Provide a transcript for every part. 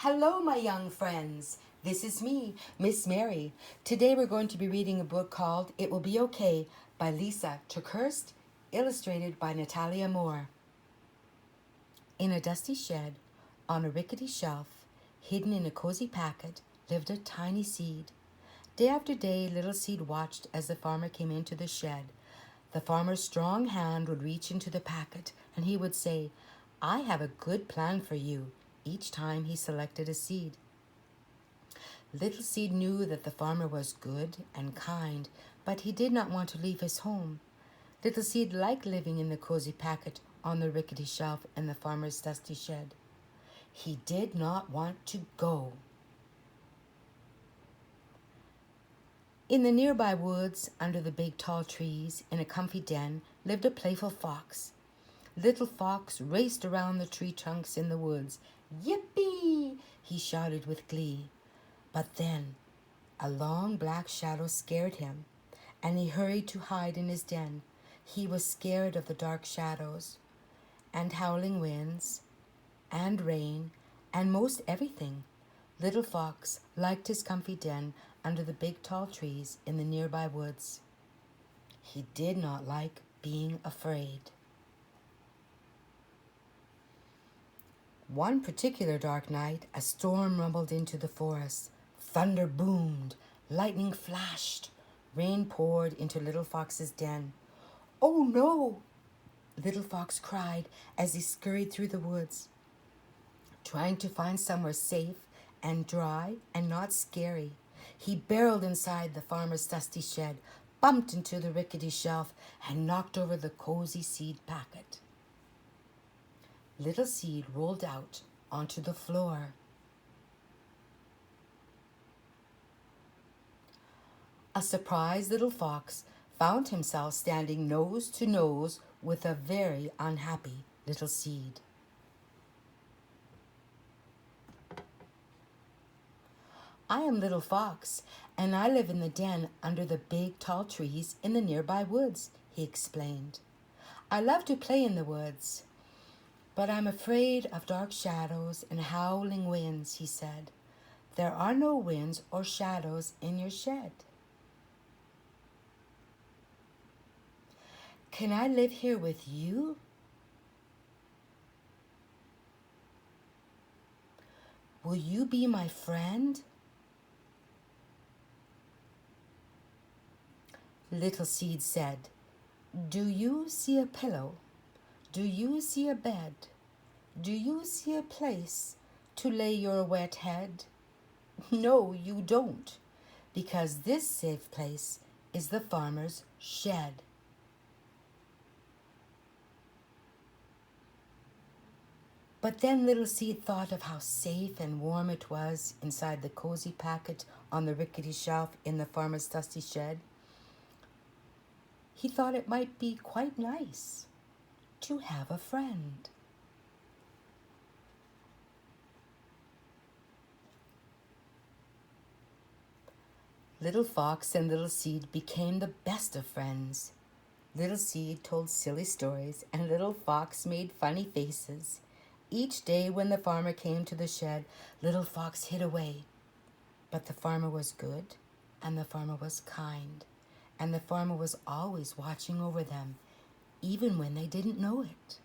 Hello, my young friends. This is me, Miss Mary. Today we're going to be reading a book called It Will Be Okay by Lisa Tokirst, illustrated by Natalia Moore. In a dusty shed, on a rickety shelf, hidden in a cozy packet, lived a tiny seed. Day after day, little seed watched as the farmer came into the shed. The farmer's strong hand would reach into the packet, and he would say, "I have a good plan for you," each time he selected a seed. Little Seed knew that the farmer was good and kind, but he did not want to leave his home. Little Seed liked living in the cozy packet on the rickety shelf in the farmer's dusty shed. He did not want to go. In the nearby woods, under the big tall trees, in a comfy den, lived a playful fox. Little Fox raced around the tree trunks in the woods. "Yippee!" he shouted with glee. But then a long black shadow scared him, and he hurried to hide in his den. He was scared of the dark shadows, and howling winds, and rain, and most everything. Little Fox liked his comfy den under the big tall trees in the nearby woods. He did not like being afraid. One particular dark night, a storm rumbled into the forest. Thunder boomed, lightning flashed, rain poured into Little Fox's den. "Oh no!" Little Fox cried as he scurried through the woods, trying to find somewhere safe and dry and not scary. He barreled inside the farmer's dusty shed, bumped into the rickety shelf, and knocked over the cozy seed packet. Little Seed rolled out onto the floor. A surprised little fox found himself standing nose to nose with a very unhappy little seed. "I am Little Fox, and I live in the den under the big tall trees in the nearby woods," he explained. "I love to play in the woods, but I'm afraid of dark shadows and howling winds," he said. "There are no winds or shadows in your shed." "Can I live here with you?" "Will you be my friend?" Little Seed said, "Do you see a pillow? Do you see a bed? Do you see a place to lay your wet head? No, you don't, because this safe place is the farmer's shed." But then Little Seed thought of how safe and warm it was inside the cozy packet on the rickety shelf in the farmer's dusty shed. He thought it might be quite nice to have a friend. Little Fox and Little Seed became the best of friends. Little Seed told silly stories, and Little Fox made funny faces. Each day when the farmer came to the shed, Little Fox hid away. But the farmer was good, and the farmer was kind, and the farmer was always watching over them, even when they didn't know it.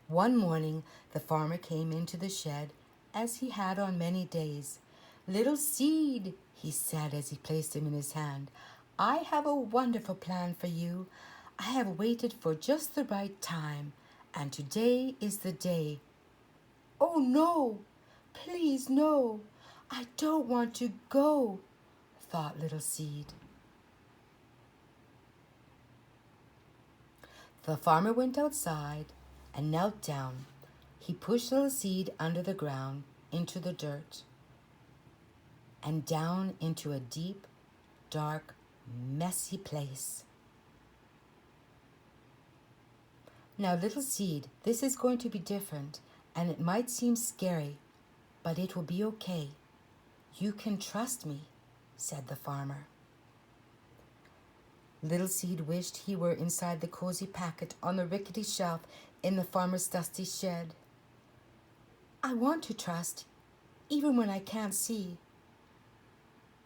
One morning, the farmer came into the shed, as he had on many days. "Little Seed," he said as he placed him in his hand, "I have a wonderful plan for you. I have waited for just the right time, and today is the day." "Oh no, please no, I don't want to go," thought Little Seed. The farmer went outside and knelt down. He pushed Little Seed under the ground, into the dirt, and down into a deep, dark, messy place. "Now, Little Seed, this is going to be different, and it might seem scary, but it will be okay. You can trust me," said the farmer. Little Seed wished he were inside the cozy packet on the rickety shelf in the farmer's dusty shed. I want to trust, even when I can't see.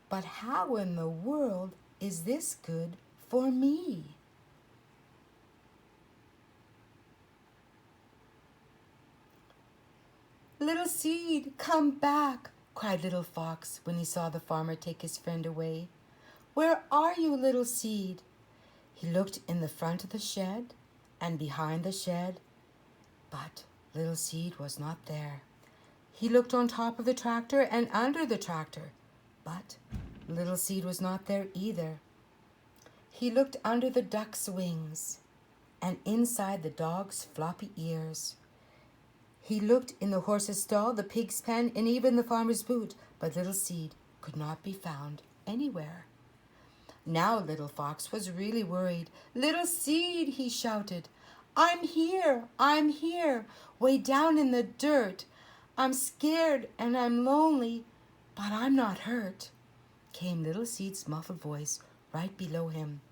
But how in the world is this good for me? Little Seed, come back, cried Little Fox when he saw the farmer take his friend away. Where are you, Little Seed? He looked in the front of the shed and behind the shed, but Little Seed was not there. He looked on top of the tractor and under the tractor, but Little Seed was not there either. He looked under the duck's wings and inside the dog's floppy ears. He looked in the horse's stall, the pig's pen, and even the farmer's boot, but Little Seed could not be found anywhere. Now Little Fox was really worried. Little Seed, he shouted. I'm here, way down in the dirt. I'm scared and I'm lonely, but I'm not hurt, came Little Seed's muffled voice right below him.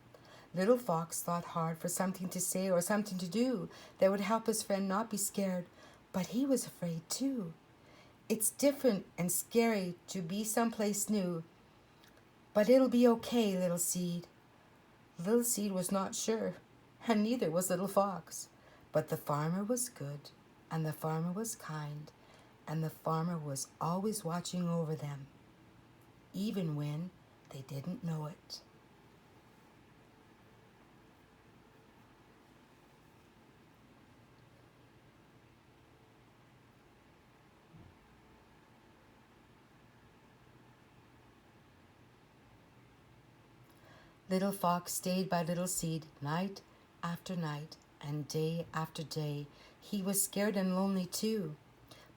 Little Fox thought hard for something to say or something to do that would help his friend not be scared, but he was afraid too. It's different and scary to be someplace new, but it'll be okay, Little Seed. Little Seed was not sure, and neither was Little Fox. But the farmer was good, and the farmer was kind, and the farmer was always watching over them, even when they didn't know it. Little Fox stayed by Little Seed night after night and day after day. He was scared and lonely too.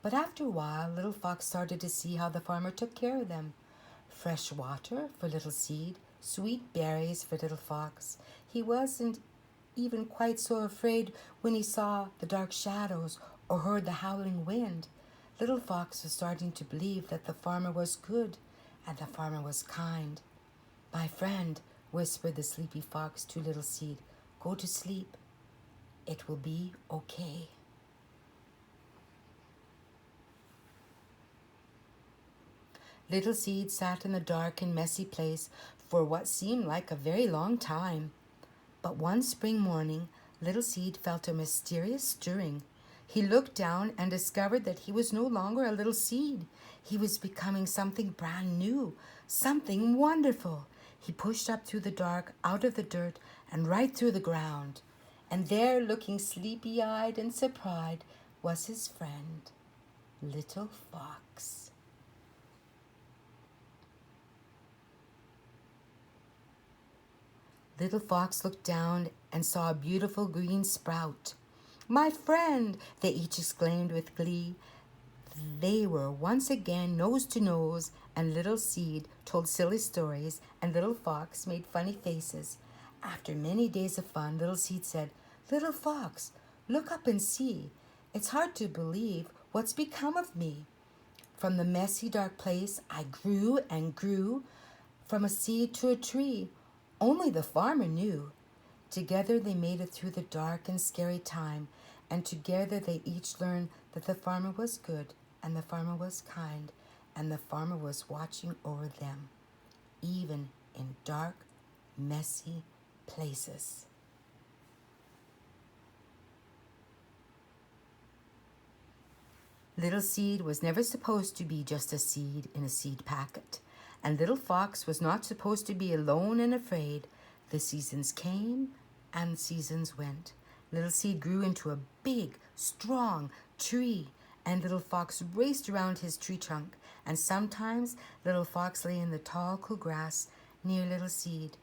But after a while, Little Fox started to see how the farmer took care of them. Fresh water for Little Seed, sweet berries for Little Fox. He wasn't even quite so afraid when he saw the dark shadows or heard the howling wind. Little Fox was starting to believe that the farmer was good and the farmer was kind. My friend, whispered the sleepy fox to Little Seed, go to sleep. It will be okay. Little Seed sat in the dark and messy place for what seemed like a very long time. But one spring morning, Little Seed felt a mysterious stirring. He looked down and discovered that he was no longer a little seed. He was becoming something brand new, something wonderful. He pushed up through the dark, out of the dirt, and right through the ground. And there, looking sleepy-eyed and surprised, was his friend, Little Fox. Little Fox looked down and saw a beautiful green sprout. My friend, they each exclaimed with glee. They were once again nose to nose, and Little Seed told silly stories, and Little Fox made funny faces. After many days of fun, Little Seed said, Little Fox, look up and see. It's hard to believe what's become of me. From the messy, dark place, I grew and grew, from a seed to a tree. Only the farmer knew. Together they made it through the dark and scary time, and together they each learned that the farmer was good, and the farmer was kind, and the farmer was watching over them, even in dark, messy places. Little Seed was never supposed to be just a seed in a seed packet, and Little Fox was not supposed to be alone and afraid. The seasons came and seasons went. Little Seed grew into a big, strong tree, and Little Fox raced around his tree trunk, and sometimes Little Fox lay in the tall, cool grass near Little Seed,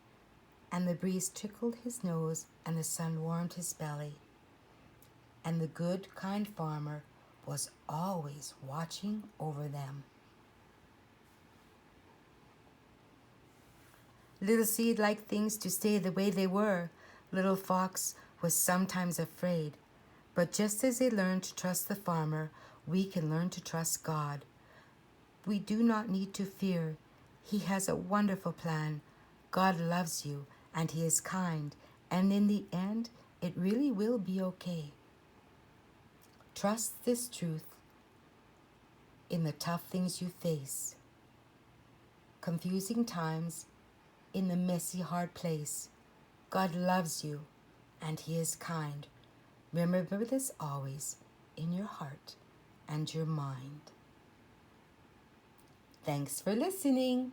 and the breeze tickled his nose, and the sun warmed his belly. And the good, kind farmer was always watching over them. Little Seed liked things to stay the way they were. Little Fox was sometimes afraid. But just as they learned to trust the farmer, we can learn to trust God. We do not need to fear. He has a wonderful plan. God loves you, and He is kind, and in the end, it really will be okay. Trust this truth. in the tough things you face. Confusing times in the messy, hard place. God loves you and He is kind. Remember this always in your heart and your mind. Thanks for listening.